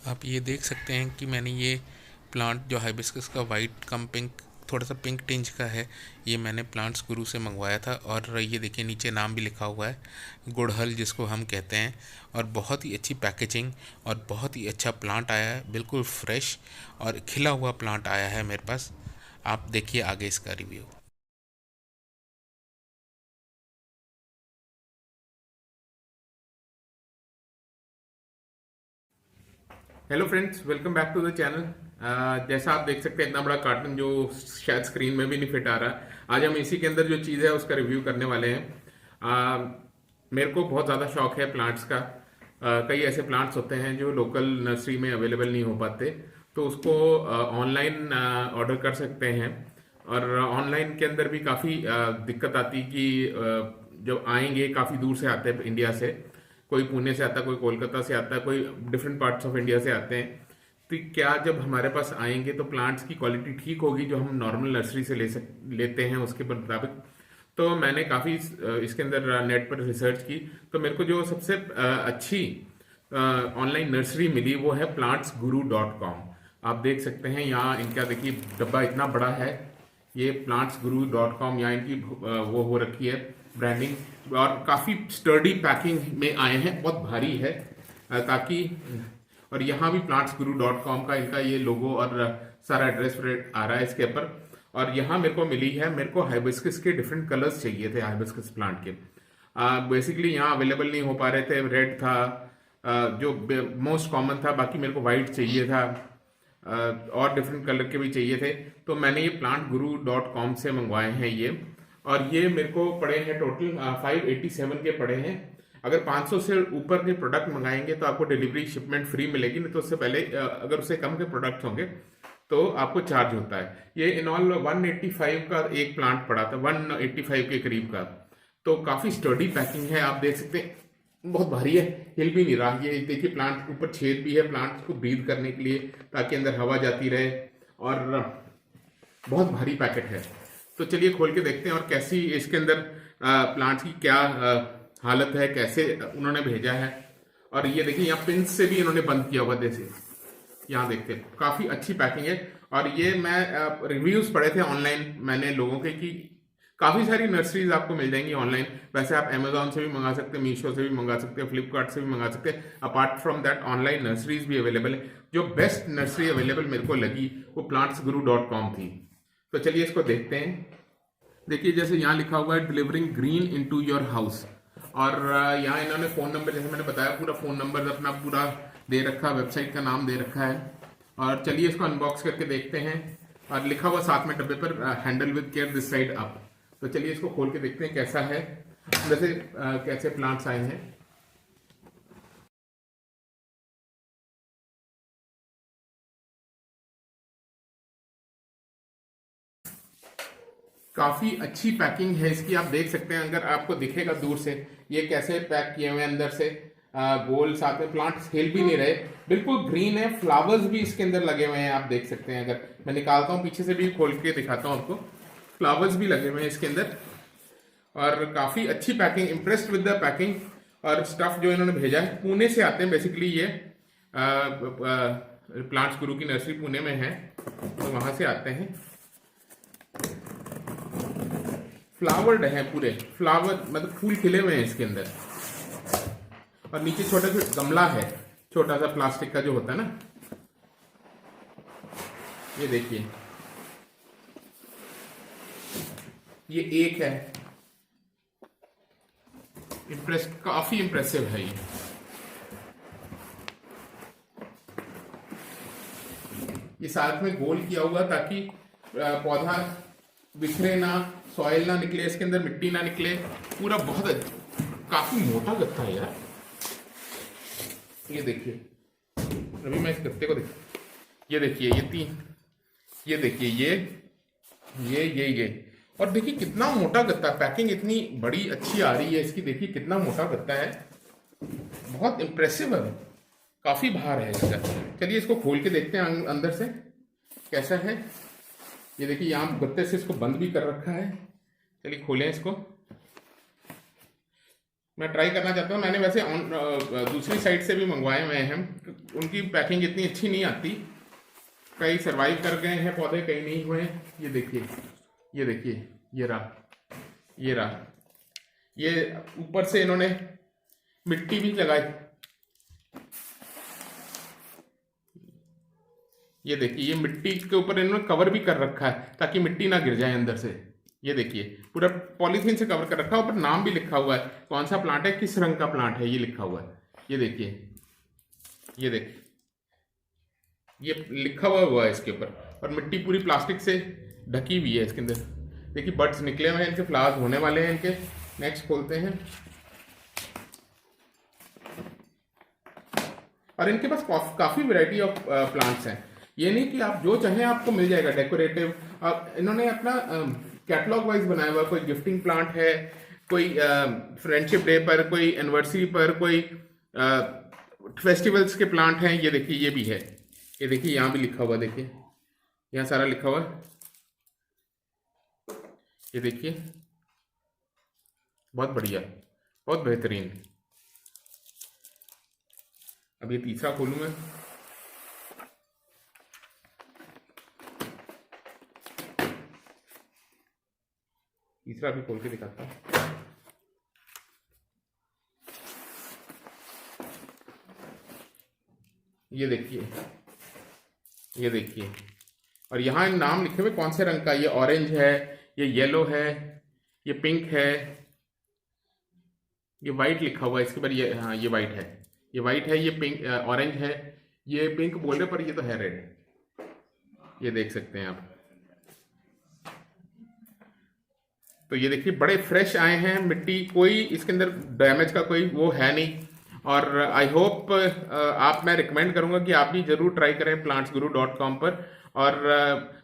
आप ये देख सकते हैं कि मैंने ये प्लांट जो हाइबिस्कस का वाइट कम पिंक, थोड़ा सा पिंक टिंज का है, ये मैंने प्लांट्स गुरु से मंगवाया था। और ये देखिए नीचे नाम भी लिखा हुआ है, गुड़हल जिसको हम कहते हैं। और बहुत ही अच्छी पैकेजिंग और बहुत ही अच्छा प्लांट आया है, बिल्कुल फ्रेश और खिला हुआ प्लांट आया है मेरे पास। आप देखिए आगे इसका review. Hello friends, welcome back to the channel. जैसा आप देख सकते हैं, इतना बड़ा कार्टून जो शायद स्क्रीन में भी नहीं फिट आ रहा। आज हम इसी के अंदर जो चीज़ है उसका रिव्यू करने वाले हैं। मेरे को बहुत ज़्यादा शौक है प्लांट्स का। कई ऐसे प्लांट्स होते हैं जो लोकल नर्सरी में अवेलेबल नहीं हो पाते, तो उसको ऑनलाइन ऑर्डर कर सकते हैं। और ऑनलाइन के अंदर भी काफ़ी दिक्कत आती कि जब आएंगे, काफ़ी दूर से आते हैं इंडिया से। कोई पुणे से आता है, कोई कोलकाता से आता है, कोई डिफरेंट पार्ट्स ऑफ इंडिया से आते हैं। तो क्या जब हमारे पास आएंगे तो प्लांट्स की क्वालिटी ठीक होगी जो हम नॉर्मल नर्सरी से लेते हैं उसके मुताबिक? तो मैंने काफ़ी इसके अंदर नेट पर रिसर्च की। तो मेरे को जो सबसे अच्छी ऑनलाइन नर्सरी मिली वो है plantsguru.com। आप देख सकते हैं यहाँ इनका, देखिए डब्बा इतना बड़ा है। ये plantsguru.com, यहाँ इनकी वो हो रखी है ब्रांडिंग, और काफ़ी स्टर्डी पैकिंग में आए हैं, बहुत भारी है ताकि। और यहाँ भी plantsguru.com का इनका ये लोगो और सारा एड्रेस आ रहा है इसके ऊपर। और यहाँ मेरे को मिली है, मेरे को हाइबिस्कस के डिफरेंट कलर्स चाहिए थे, हाइबिस्कस प्लांट के। बेसिकली यहाँ अवेलेबल नहीं हो पा रहे थे। रेड था जो मोस्ट कॉमन था, बाकी मेरे को वाइट चाहिए था। और डिफरेंट कलर के भी चाहिए थे। तो मैंने ये plantguru.com से मंगवाए हैं ये। और ये मेरे को पड़े हैं टोटल 587 के पड़े हैं। अगर 500 से ऊपर के प्रोडक्ट मंगाएंगे तो आपको डिलीवरी शिपमेंट फ्री मिलेगी, नहीं तो उससे पहले अगर उससे कम के प्रोडक्ट होंगे तो आपको चार्ज होता है। ये इन ऑल 185 का एक प्लांट पड़ा था, 185 के करीब का। तो काफ़ी स्टर्डी पैकिंग है, आप देख सकते हैं। बहुत भारी है, हिल भी नहीं रहा। ये देखिए प्लांट के ऊपर छेद भी है प्लांट को ब्रीथ करने के लिए, ताकि अंदर हवा जाती रहे। और बहुत भारी पैकेट है। तो चलिए खोल के देखते हैं और कैसी इसके अंदर प्लांट्स की क्या हालत है, कैसे उन्होंने भेजा है। और ये देखिए यहाँ पिन से भी इन्होंने बंद किया हुआ, जैसे यहाँ देखते हैं काफ़ी अच्छी पैकिंग है। और ये मैं रिव्यूज़ पढ़े थे ऑनलाइन मैंने लोगों के कि काफ़ी सारी नर्सरीज आपको मिल जाएंगी ऑनलाइन। वैसे आप अमेजोन से भी मंगा सकते हैं, मीशो से भी मंगा सकते हैं, फ्लिपकार्ट से भी मंगा सकते हैं। Apart from that online nurseries भी अवेलेबल है। जो बेस्ट नर्सरी अवेलेबल मेरे को लगी वो plantsguru.com थी। तो चलिए इसको देखते हैं। देखिए जैसे यहाँ लिखा हुआ है delivering green into your house. और यहाँ इन्होंने फ़ोन नंबर, जैसे मैंने बताया, पूरा फ़ोन नंबर अपना पूरा दे रखा, वेबसाइट का नाम दे रखा है। और चलिए इसको अनबॉक्स करके देखते हैं। और लिखा हुआ साथ में डब्बे पर handle with care this side up. तो चलिए इसको खोल के देखते हैं कैसा है, वैसे कैसे प्लांट्स आए हैं। काफी अच्छी पैकिंग है इसकी, आप देख सकते हैं। अगर आपको दिखेगा दूर से ये कैसे पैक किए हुए हैं अंदर से, गोल, साथ में प्लांट हिल भी नहीं रहे, बिल्कुल ग्रीन है। फ्लावर्स भी इसके अंदर लगे हुए हैं, आप देख सकते हैं। अगर मैं निकालता हूँ पीछे से भी खोल के दिखाता हूँ आपको, फ्लावर्स भी लगे हुए हैं इसके अंदर। और काफी अच्छी packing, impressed with the packing. और स्टफ जो इन्होंने भेजा है, पुणे से आते हैं बेसिकली ये। प्लांट्स गुरु की नर्सरी पुणे में है, तो वहां से आते हैं। फ्लावर्ड है पूरे, फ्लावर मतलब फूल खिले हुए हैं इसके अंदर। और नीचे छोटा सा गमला है, छोटा सा प्लास्टिक का जो होता है ना, ये देखिए। ये एक है, काफी इंप्रेसिव है ये साथ में गोल किया हुआ ताकि पौधा बिखरे ना, सॉइल ना निकले इसके अंदर, मिट्टी ना निकले। पूरा बहुत काफी मोटा गत्ता है यार। ये देखिए, अभी मैं इस गत्ते को देख, ये देखिए ये तीन, ये देखिए ये और देखिए कितना मोटा गत्ता। पैकिंग इतनी बड़ी अच्छी आ रही है इसकी, देखिए कितना मोटा गत्ता है, बहुत इंप्रेसिव है। काफी भार है इसका। चलिए इसको खोल के देखते हैं अंदर से कैसा है। ये देखिए यहाँ गत्ते से इसको बंद भी कर रखा है। चलिए खोलें इसको। मैं ट्राई करना चाहता हूँ। मैंने वैसे दूसरी साइड से भी मंगवाए हुए हैं, उनकी पैकिंग इतनी अच्छी नहीं आती, कई सरवाइव कर गए हैं पौधे, कई नहीं हुए। ये देखिए, ये देखिए, ये रहा, ये रहा, ये ऊपर से इन्होंने मिट्टी भी लगाई। ये देखिए, ये मिट्टी के ऊपर इन्होंने कवर भी कर रखा है ताकि मिट्टी ना गिर जाए अंदर से। ये देखिए, पूरा पॉलीथीन से कवर कर रखा है, ऊपर नाम भी लिखा हुआ है कौन सा प्लांट है, किस रंग का प्लांट है, ये लिखा हुआ है। ये देखिए, ये देखिए, ये लिखा हुआ है इसके ऊपर, और मिट्टी पूरी प्लास्टिक से ढकी हुई है इसके अंदर। देखिए बड्स निकले हुए हैं, इनके फ्लावर्स होने वाले हैं इनके। नेक्स्ट खोलते हैं, और इनके पास काफ़ी वैरायटी ऑफ प्लांट्स हैं। ये नहीं कि आप जो चाहें आपको मिल जाएगा डेकोरेटिव। इन्होंने अपना कैटलॉग वाइज बनाया हुआ, कोई गिफ्टिंग प्लांट है, कोई फ्रेंडशिप डे पर, कोई एनिवर्सरी पर, कोई फेस्टिवल्स के प्लांट हैं। ये देखिए, ये भी है, ये देखिए, यहाँ भी लिखा हुआ, देखिए यहाँ सारा लिखा हुआ है। ये देखिए, बहुत बढ़िया, बहुत बेहतरीन। अब ये तीसरा खोलूँ मैं। तीसरा भी खोल के दिखाता हूँ। ये देखिए, ये देखिए, और यहाँ नाम लिखे हुए कौन से रंग का, ये ऑरेंज है, ये येलो है, ये पिंक है, ये वाइट लिखा हुआ है इसके ऊपर। ये हाँ, ये वाइट है, ये वाइट है, ये पिंक ऑरेंज है, ये पिंक बोल रहे पर ये तो है रेड। ये देख सकते हैं आप। तो ये देखिए, बड़े फ्रेश आए हैं, मिट्टी कोई इसके अंदर डैमेज का कोई वो है नहीं। और आई होप आप, मैं रिकमेंड करूंगा कि आप भी जरूर ट्राई करें plantsguru.com पर। और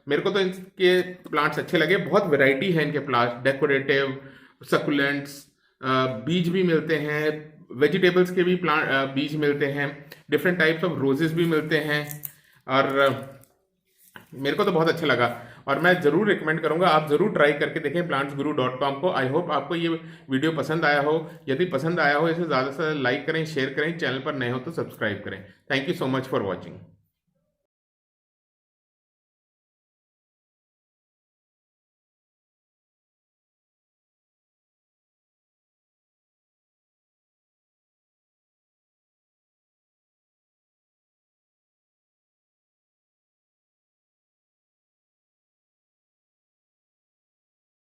मेरे को तो इनके प्लांट्स अच्छे लगे, बहुत वैरायटी है इनके प्लांट्स, डेकोरेटिव, सकुलेंट्स, बीज भी मिलते हैं, वेजिटेबल्स के भी प्लांट बीज मिलते हैं, डिफरेंट टाइप्स ऑफ रोजेस भी मिलते हैं। और मेरे को तो बहुत अच्छा लगा, और मैं ज़रूर रिकमेंड करूंगा आप ज़रूर ट्राई करके देखें plantsguru.com को। आई होप आपको ये वीडियो पसंद आया हो। यदि पसंद आया हो, इसे ज़्यादा से ज़्यादा लाइक करें, शेयर करें, चैनल पर नए हो तो सब्सक्राइब करें। Thank you so much for watching.